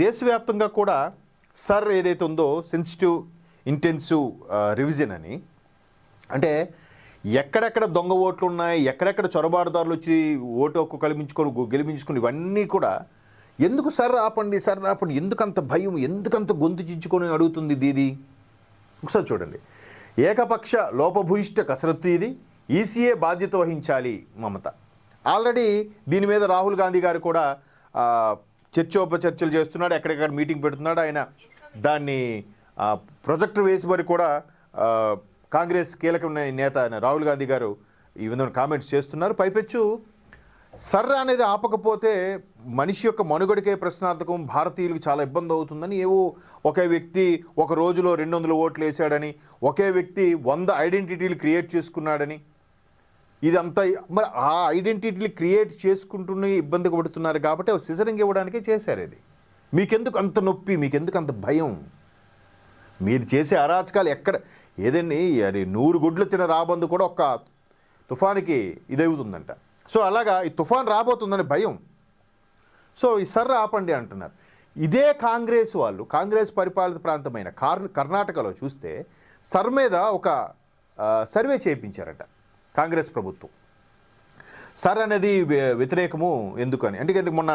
దేశవ్యాప్తంగా కూడా సర్ ఏదైతే ఉందో సెన్సిటివ్ ఇంటెన్సివ్ రివిజన్ అని, అంటే ఎక్కడెక్కడ దొంగ ఓట్లు ఉన్నాయి, ఎక్కడెక్కడ చొరబాటుదారులు వచ్చి ఓటు హక్కు గెలిపించుకొని ఇవన్నీ కూడా ఎందుకు సర్ ఆపండి ఎందుకంత భయం, ఎందుకంత గొంతు చించుకొని అడుగుతుంది దీది? ఒకసారి చూడండి. ఏకపక్ష లోపభూయిష్ట కసరత్తు ఇది, ఈసీఏ బాధ్యత వహించాలి మమత. ఆల్రెడీ దీని మీద రాహుల్ గాంధీ గారు కూడా చర్చోపచర్చలు చేస్తున్నాడు, ఎక్కడెక్కడ మీటింగ్ పెడుతున్నాడు. ఆయన దాన్ని ప్రొజెక్టర్ వేసి మరి కూడా కాంగ్రెస్ కీలకమైన నేత రాహుల్ గాంధీ గారు ఈ విధంగా కామెంట్స్ చేస్తున్నారు. పైపెచ్చు సర్ అనేది ఆపకపోతే మనిషి యొక్క మనుగడకే ప్రశ్నార్థకం, భారతీయులకు చాలా ఇబ్బంది అవుతుందని, ఏవో ఒకే వ్యక్తి ఒక రోజులో 200 ఓట్లు వేసాడని, ఒకే వ్యక్తి 100 ఐడెంటిటీలు క్రియేట్ చేసుకున్నాడని, ఇదంతా మరి ఆ ఐడెంటిటీలు క్రియేట్ చేసుకుంటూనే ఇబ్బంది పడుతున్నారు కాబట్టి సిజరింగ్ ఇవ్వడానికే చేశారు. ఇది మీకెందుకు అంత నొప్పి, మీకెందుకు అంత భయం? మీరు చేసే అరాచకాలు ఎక్కడ ఏదండి, అది 100 గుడ్లు తిన రాబందు కూడా ఒక్క తుఫానికి ఇదవుతుందంట. సో అలాగా ఈ తుఫాన్ రాబోతుందని భయం. సో ఈ సర్ర ఆపండి అంటున్నారు. ఇదే కాంగ్రెస్ వాళ్ళు, కాంగ్రెస్ పరిపాలిత ప్రాంతమైన కర్ణాటకలో చూస్తే సర్ మీద ఒక సర్వే చేయించారట కాంగ్రెస్ ప్రభుత్వం. సర్ అనేది వ్యతిరేకము ఎందుకని అంటే, మొన్న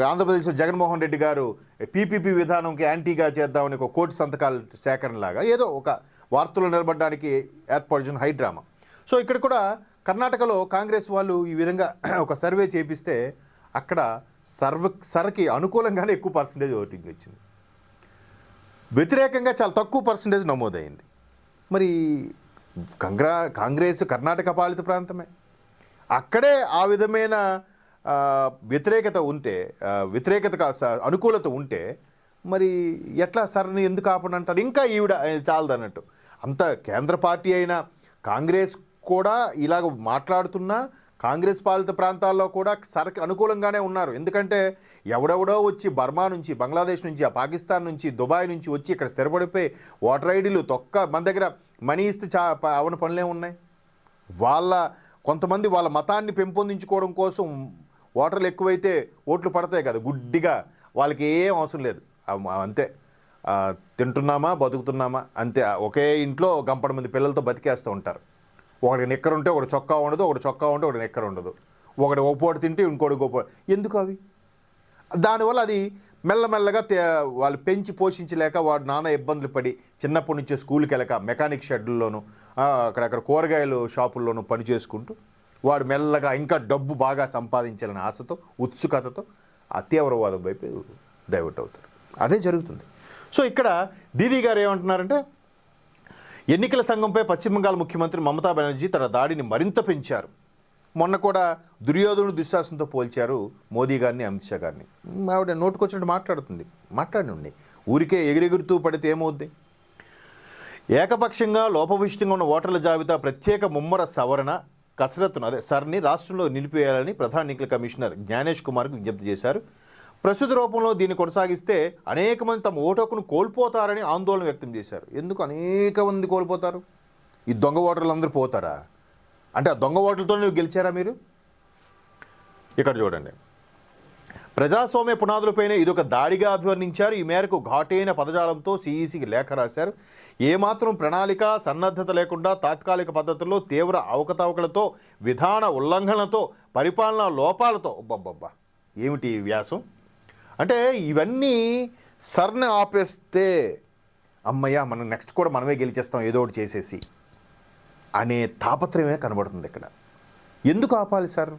ఆంధ్రప్రదేశ్లో జగన్మోహన్ రెడ్డి గారు పీపీపీ విధానంకి యాంటీగా చేద్దామని ఒక కోటి సంతకాల సేకరణలాగా ఏదో ఒక వార్తలు నిలబడడానికి ఏర్పాటు చేసిన హై డ్రామా. సో ఇక్కడ కూడా కర్ణాటకలో కాంగ్రెస్ వాళ్ళు ఈ విధంగా ఒక సర్వే చేపిస్తే అక్కడ సర్కి అనుకూలంగానే ఎక్కువ పర్సంటేజ్ ఓటింగ్ వచ్చింది, వ్యతిరేకంగా చాలా తక్కువ పర్సంటేజ్ నమోదైంది. మరి కాంగ్రెస్ కర్ణాటక పాలిత ప్రాంతమే, అక్కడే ఆ విధమైన వ్యతిరేకత ఉంటే, అనుకూలత ఉంటే మరి ఎట్లా సర్ని ఎందుకు ఆపనంటారు? ఇంకా ఈవిడ చాలదన్నట్టు. అంత కేంద్ర పార్టీ అయిన కాంగ్రెస్ కూడా ఇలాగ మాట్లాడుతున్నా కాంగ్రెస్ పాలిత ప్రాంతాల్లో కూడా సర్కి అనుకూలంగానే ఉన్నారు. ఎందుకంటే ఎవడెవడో వచ్చి బర్మా నుంచి, బంగ్లాదేశ్ నుంచి, పాకిస్తాన్ నుంచి, దుబాయ్ నుంచి వచ్చి ఇక్కడ స్థిరపడిపోయి ఓటర్ ఐడీలు మన దగ్గర మనీ ఇస్తే అవన పనులే ఉన్నాయి. కొంతమంది వాళ్ళ మతాన్ని పెంపొందించుకోవడం కోసం ఓటర్లు ఎక్కువైతే ఓట్లు పడతాయి కదా, గుడ్డిగా వాళ్ళకి ఏం అవసరం లేదు, అంతే తింటున్నామా బతుకుతున్నామా అంతే. ఒకే ఇంట్లో గంపడ మంది పిల్లలతో బతికేస్తూ ఉంటారు. ఒకటి నిక్కర ఉంటే ఒకటి చొక్కా ఉండదు, ఒకటి చొక్కా ఉంటే ఒకటి నిక్కర ఉండదు, ఒకటి ఒప్పోటి తింటే ఇంకోటి గొప్ప. ఎందుకు అవి? దానివల్ల అది మెల్లమెల్లగా వాళ్ళు పెంచి పోషించలేక వాడు నానా ఇబ్బందులు పడి చిన్నప్పటి నుంచే స్కూల్కి వెళ్ళక మెకానిక్ షెడ్యూల్లోనూ అక్కడక్కడ కూరగాయలు షాపుల్లోనూ పని చేసుకుంటూ వాడు మెల్లగా ఇంకా డబ్బు బాగా సంపాదించాలనే ఆశతో, ఉత్సుకతతో ఆ తీవ్రవాదం వైపు డైవర్ట్ అవుతారు. అదే జరుగుతుంది. సో ఇక్కడ దీదీ గారు ఏమంటున్నారంటే, ఎన్నికల సంఘంపై పశ్చిమ బెంగాల్ ముఖ్యమంత్రి మమతా బెనర్జీ తన దాడిని మరింత పెంచారు. మొన్న కూడా దుర్యోధను దుశ్శాసనతో పోల్చారు మోదీ గారిని, అమిత్ షా గారిని. ఆవిడ నోటుకొచ్చినట్టు మాట్లాడండి. ఊరికే ఎగిరెగురుతూ పడితే ఏమవుద్ది? ఏకపక్షంగా లోపభూయిష్టంగా ఉన్న ఓటర్ల జాబితా ప్రత్యేక ముమ్మర సవరణ కసరత్తును సర్ని రాష్ట్రంలో నిలిపివేయాలని ప్రధాన ఎన్నికల కమిషనర్ జ్ఞానేష్ కుమార్కు విజ్ఞప్తి చేశారు. ప్రస్తుత రూపంలో దీన్ని కొనసాగిస్తే అనేక మంది తమ ఓటు హక్కును కోల్పోతారని ఆందోళన వ్యక్తం చేశారు. ఎందుకు అనేక మంది కోల్పోతారు? ఈ దొంగ ఓటర్లు అందరూ పోతారా? అంటే ఆ దొంగ ఓటర్లతో నువ్వు గెలిచారా మీరు? ఇక్కడ చూడండి, ప్రజాస్వామ్య పునాదులపైన ఇదొక దాడిగా అభివర్ణించారు. ఈ మేరకు ఘాటైన పదజాలంతో సిఈసికి లేఖ రాశారు. ఏమాత్రం ప్రణాళిక సన్నద్ధత లేకుండా తాత్కాలిక పద్ధతుల్లో తీవ్ర అవకతవకలతో, విధాన ఉల్లంఘనలతో, పరిపాలనా లోపాలతో, అబ్బబ్బబ్బా ఏమిటి వ్యాసం? అంటే ఇవన్నీ సర్ని ఆపేస్తే అమ్మయ్య మనం నెక్స్ట్ కూడా మనమే గెలిచేస్తాం ఏదో ఒకటి చేసేసి అనే తాపత్రయమే కనబడుతుంది ఇక్కడ. ఎందుకు ఆపాలి సార్?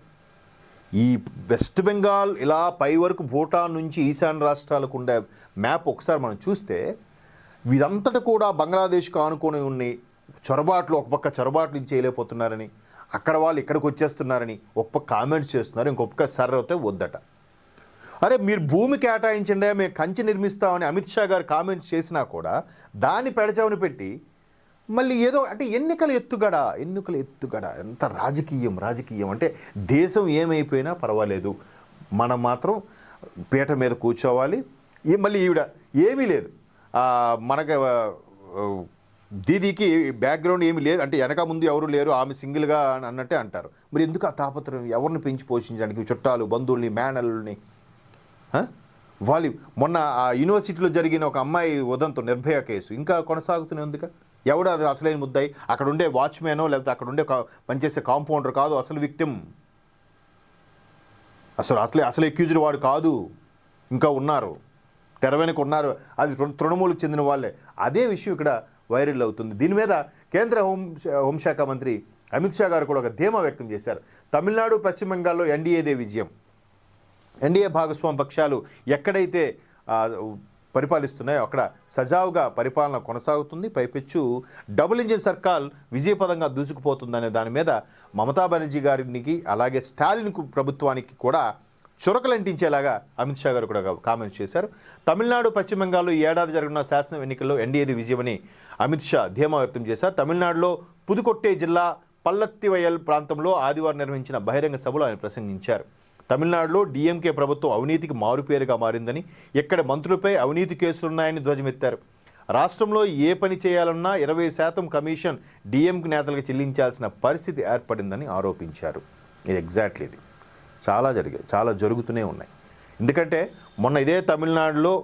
ఈ వెస్ట్ బెంగాల్ ఇలా పై వరకు భూటాన్ నుంచి ఈశాన్య రాష్ట్రాలకు ఉండే మ్యాప్ ఒకసారి మనం చూస్తే ఇదంతటా కూడా బంగ్లాదేశ్కు ఆనుకొని ఉన్నాయి. చొరబాట్లు, ఒక పక్క చొరబాట్లు ఇది చేయలేకపోతున్నారని, అక్కడ వాళ్ళు ఇక్కడికి వచ్చేస్తున్నారని ఒక పక్క కామెంట్స్ చేస్తున్నారు, ఇంకొక పక్క సర్ అయితే వద్దట. అరే మీరు భూమి కేటాయించండి, మేము కంచె నిర్మిస్తామని అమిత్ షా గారు కామెంట్స్ చేసినా కూడా దాన్ని పెడచవని పెట్టి మళ్ళీ ఏదో అంటే ఎన్నికల ఎత్తుగడ ఎంత రాజకీయం అంటే దేశం ఏమైపోయినా పర్వాలేదు, మనం మాత్రం పీట మీద కూర్చోవాలి. మళ్ళీ ఈవిడ ఏమీ లేదు, మనకి దీదీకి బ్యాక్గ్రౌండ్ ఏమీ లేదు అంటే వెనక ముందు ఎవరు లేరు, ఆమె సింగిల్గా అన్నట్టే అంటారు. మరి ఎందుకు ఆ తాపత్రయం? ఎవరిని పెంచి పోషించడానికి? చుట్టాలు, బంధువుల్ని, మేనల్ని వాళ్ళు మొన్న ఆ యూనివర్సిటీలో జరిగిన ఒక అమ్మాయి ఉదంతం నిర్భయ కేసు ఇంకా కొనసాగుతూనే ఉందిగా. ఎవడు అది అసలైన ముద్దాయి? అక్కడ ఉండే వాచ్మెనో లేకపోతే అక్కడ ఉండే పనిచేసే కాంపౌండర్ కాదు అసలు విక్టిమ్. అసలు అక్యూజ్డ్ వాడు కాదు, ఇంకా ఉన్నారు, తెర వెనుక ఉన్నారు, అది తృణమూలకు చెందిన వాళ్ళే. అదే విషయం ఇక్కడ వైరల్ అవుతుంది. దీని మీద కేంద్ర హోంశాఖ మంత్రి అమిత్ షా గారు కూడా ఒక ధీమా వ్యక్తం చేశారు. తమిళనాడు, పశ్చిమ బెంగాల్లో ఎన్డీఏదే విజయం. ఎన్డీఏ భాగస్వామ్య పక్షాలు ఎక్కడైతే పరిపాలిస్తున్నాయో అక్కడ సజావుగా పరిపాలన కొనసాగుతుంది. పైపెచ్చు డబుల్ ఇంజిన్ సర్కార్ విజయపదంగా దూసుకుపోతుందనే దాని మీద మమతా బెనర్జీ గారికి అలాగే స్టాలిన్ ప్రభుత్వానికి కూడా చురకలంటించేలాగా అమిత్ షా గారు కూడా కామెంట్స్ చేశారు. తమిళనాడు, పశ్చిమ బెంగాల్లో ఈ ఏడాది జరగనున్న శాసన ఎన్నికల్లో ఎన్డీఏది విజయమని అమిత్ షా ధీమా వ్యక్తం చేశారు. తమిళనాడులో పుదుకొట్టే జిల్లా పల్లత్తివయల్ ప్రాంతంలో ఆదివారం నిర్వహించిన బహిరంగ సభలో ఆయన ప్రసంగించారు. తమిళనాడులో డీఎంకే ప్రభుత్వం అవినీతికి మారుపేరుగా మారిందని, ఎక్కడ మంత్రులపై అవినీతి కేసులున్నాయని ధ్వజమెత్తారు. రాష్ట్రంలో ఏ పని చేయాలన్నా 20% కమిషన్ డీఎంకే నేతలకు చెల్లించాల్సిన పరిస్థితి ఏర్పడిందని ఆరోపించారు. ఇది ఎగ్జాక్ట్లీ ఇది చాలా జరుగుతూనే ఉన్నాయి. ఎందుకంటే మొన్న ఇదే తమిళనాడులో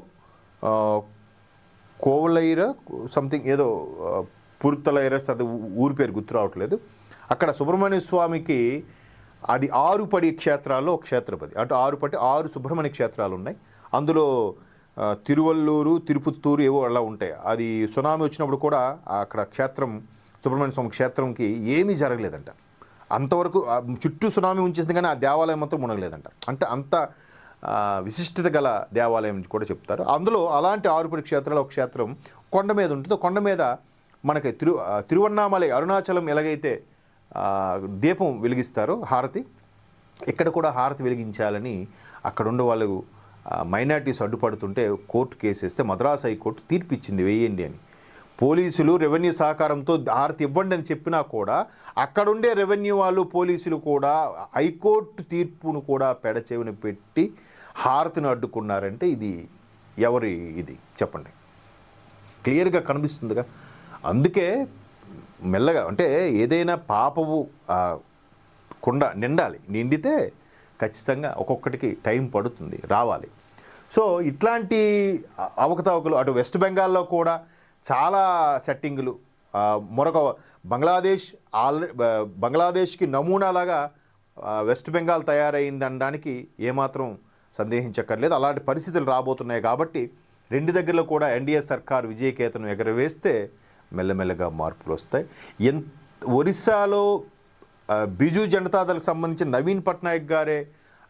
కోవలైర సంథింగ్ ఏదో పుర్తలైర ఊరి పేరు గుర్తు రావట్లేదు, అక్కడ సుబ్రహ్మణ్య స్వామికి అది 6 పడి క్షేత్రాల్లో ఒక క్షేత్రపతి, అంటే 6 సుబ్రహ్మణ్య క్షేత్రాలు ఉన్నాయి. అందులో తిరువల్లూరు, తిరుపుత్తూరు ఏవో అలా ఉంటాయి. అది సునామీ వచ్చినప్పుడు కూడా అక్కడ క్షేత్రం, సుబ్రహ్మణ్య స్వామి క్షేత్రంకి ఏమీ జరగలేదంట. అంతవరకు చుట్టూ సునామీ ఉంచేసింది కానీ ఆ దేవాలయం మాత్రం మునగలేదంట. అంటే అంత విశిష్టత గల దేవాలయం కూడా చెప్తారు. అందులో అలాంటి 6 పడి క్షేత్రాలు ఒక క్షేత్రం కొండ మీద ఉంటుంది. కొండ మీద మనకి తిరువన్నామలై, అరుణాచలం ఎలాగైతే దీపం వెలిగిస్తారో హారతి, ఇక్కడ కూడా హారతి వెలిగించాలని అక్కడ ఉండే వాళ్ళు మైనార్టీస్ అడ్డుపడుతుంటే కోర్టు కేసేస్తే మద్రాసు హైకోర్టు తీర్పు ఇచ్చింది వేయండి అని. పోలీసులు రెవెన్యూ సహకారంతో హారతి ఇవ్వండి అని చెప్పినా కూడా అక్కడుండే రెవెన్యూ వాళ్ళు పోలీసులు కూడా హైకోర్టు తీర్పును కూడా పెడచెవిన పెట్టి హారతిని అడ్డుకున్నారంటే ఇది ఎవరి ఇది చెప్పండి? క్లియర్గా కనిపిస్తుందిగా. అందుకే మెల్లగా అంటే ఏదైనా పాపము కుండ నిండితే ఖచ్చితంగా ఒక్కొక్కటికి టైం పడుతుంది, రావాలి. సో ఇట్లాంటి అవకతవకలు అటు వెస్ట్ బెంగాల్లో కూడా చాలా సెట్టింగులు, మరొక బంగ్లాదేశ్కి నమూనాలాగా వెస్ట్ బెంగాల్ తయారైందనడానికి ఏమాత్రం సందేహించక్కర్లేదు. అలాంటి పరిస్థితులు రాబోతున్నాయి కాబట్టి రెండు దగ్గరలో కూడా ఎన్డీఏ సర్కార్ విజయకేతనం ఎగరవేస్తే మెల్లమెల్లగా మార్పులు వస్తాయి. ఒరిస్సాలో బిజు జనతాదళకు సంబంధించిన నవీన్ పట్నాయక్ గారే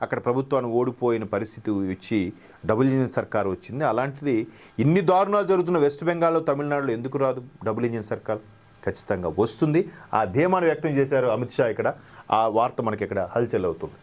అక్కడ ప్రభుత్వాన్ని ఓడిపోయిన పరిస్థితి వచ్చి డబుల్ ఇంజిన్ సర్కార్ వచ్చింది. అలాంటిది ఇన్ని దారుణాలు జరుగుతున్న వెస్ట్ బెంగాల్లో, తమిళనాడులో ఎందుకు రాదు డబుల్ ఇంజిన్ సర్కార్? ఖచ్చితంగా వస్తుంది. ఆ ధీమాను వ్యక్తం చేశారు అమిత్ షా. ఇక్కడ ఆ వార్త మనకి ఇక్కడ హల్చల్ అవుతుంది.